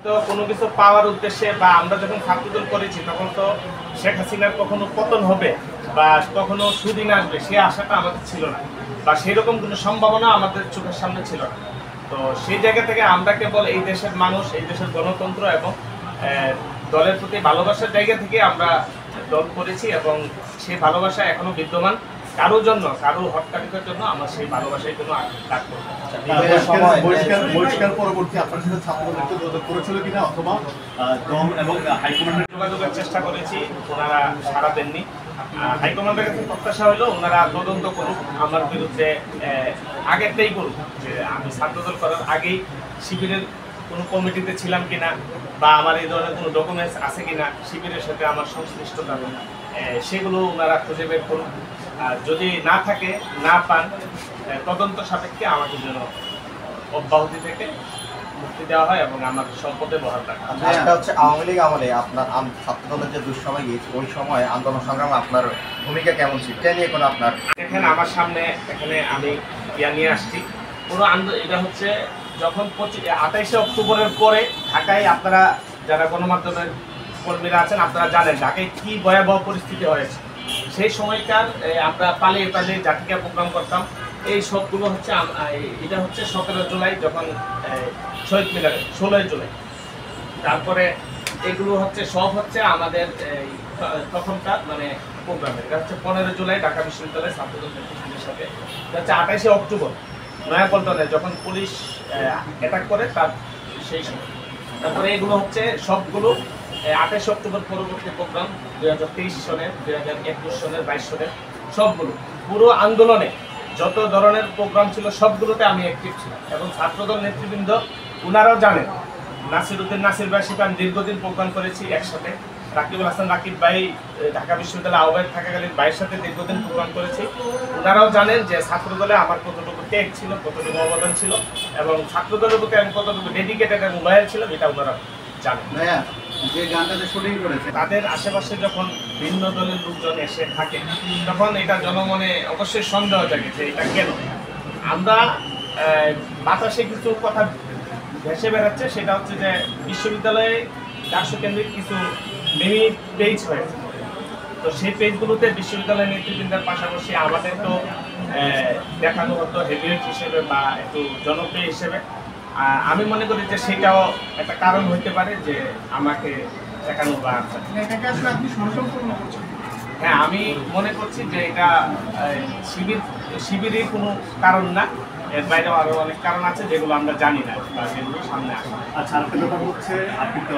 তো কোনো কিছু পাওয়ার উদ্দেশ্যে বা আমরা যখন ছাত্রদল করেছি তখন তো শেখ হাসিনার কখনো পতন হবে বা কখনো সুদিন আসবে সে আশাটা আমাদের ছিল না বা সেরকম কোনো সম্ভাবনা আমাদের চোখের সামনে ছিল না। তো সেই জায়গা থেকে আমরা কেবল এই দেশের মানুষ, এই দেশের গণতন্ত্র এবং দলের প্রতি ভালোবাসার জায়গা থেকে আমরা দল করেছি এবং সেই ভালোবাসা এখনো বিদ্যমান। কারোর জন্য, কারো হট্টালিকার জন্য আমরা সেই ভালোবাসায় কোনো কাজ করবো। যোগাযোগের চেষ্টা করেছি, ওনারা সাড়া দেননি। হাইকমান্ডের কাছে প্রত্যাশা হলো ওনারা তদন্ত করুক, আমার বিরুদ্ধে আগেরটাই করুক যে আমি ছাত্রদল করার আগেই শিবিরের কোনো কমিটিতে ছিলাম কিনা বা আমার এই ধরনের কোনো ডকুমেন্টস আছে কিনা, শিবিরের সাথে আমার সংশ্লিষ্টতা সেগুলো ওনারা খুঁজে বের করুন। যদি না থাকে, না পান, তদন্ত সাপেক্ষে আমাকে যেন অব্যাহতি থেকে মুক্তি দেওয়া হয় এবং আমার সম্পদে বহাল রাখা। এটা হচ্ছে আওয়ামী লীগ আমলে আপনার ছাত্রদলের যে দুঃসময় গিয়েছে ওই সময় আন্দোলন সংগ্রামে আপনার ভূমিকা কেমন ছিল, এটা নিয়ে কোনো আপনার? এখানে আমার সামনে এখানে আমি নিয়ে আসছি পুরো আন্দোলন। এটা হচ্ছে যখন 28শে অক্টোবরের পরে ঢাকায়, আপনারা যারা গণমাধ্যমের কর্মীরা আছেন আপনারা জানেন ঢাকায় কি ভয়াবহ পরিস্থিতি হয়েছে। সেই সময়কার আমরা পালিয়ে পালিয়ে জাতিকা প্রোগ্রাম করতাম। এই সবগুলো হচ্ছে এটা হচ্ছে 17 জুলাই যখন শহীদ মিনারে, 16 জুলাই। তারপরে এগুলো হচ্ছে সব হচ্ছে আমাদের তখনকার মানে প্রোগ্রামে। এটা হচ্ছে 15 জুলাই ঢাকা বিশ্ববিদ্যালয়ের ছাত্রদল নেতৃত্বের সাথে। এটা হচ্ছে 28শে অক্টোবর নয়াপল্টনে যখন পুলিশ অ্যাটাক করে তার সেই সময়। তারপরে এগুলো হচ্ছে সবগুলো 28 অক্টোবর পরবর্তী প্রোগ্রাম 2023 সনের, 2021 সনের, 22 সনের সবগুলো পুরো আন্দোলনে যত ধরনের প্রোগ্রাম ছিল সবগুলোতে আমি অ্যাক্টিভ ছিলাম এবং ছাত্রদল নেতৃবৃন্দ ওনারাও জানেন। নাসির ভাই শিপান দীর্ঘদিন প্রোগ্রাম করেছি একসাথে। রাকিবুল হাসান রাকিব ভাই ঢাকা বিশ্ববিদ্যালয় আহ্বায়ক থাকাকালীন ভাইয়ের সাথে দীর্ঘদিন প্রোগ্রাম করেছি। ওনারাও জানেন যে ছাত্রদলে আমার কতটুকু টেক ছিল, কতটুকু অবদান ছিল এবং ছাত্রদলের প্রতি আমি কতটুকু ডেডিকেটেড এবং লয়াল ছিলাম এটা ওনারা জানেন। যে গানটাতে শুটিং করেছে তাদের আশেপাশে যখন ভিন্ন দলের লোকজন এসে থাকে তখন এটা জনমনে অবশ্যই সন্দেহ জাগে যে এটা কেন। আমরা বাতাসে কিছু কথা ভেসে বেড়াচ্ছে, সেটা হচ্ছে যে বিশ্ববিদ্যালয়ে রাষ্ট্রকেন্দ্রিক কিছু মিনি পেজ হয়েছে। তো সেই পেজগুলোতে বিশ্ববিদ্যালয়ের নেতৃবৃন্দের পাশাপাশি আমাদের তো দেখানো হতো হেভিওয়েট হিসেবে বা একটু জনপ্রিয় হিসেবে। আমি মনে করি যে সেটাও একটা কারণ হতে পারে যে আমাকে দেখানো বা হ্যাঁ, আমি মনে করছি যে এটা শিবিরের কোনো কারণ না, এর বাইরেও আরো অনেক কারণ আছে যেগুলো আমরা জানি না বা যেগুলো সামনে আসে। আচ্ছা, আরেকটা ব্যাপার হচ্ছে আপনি তো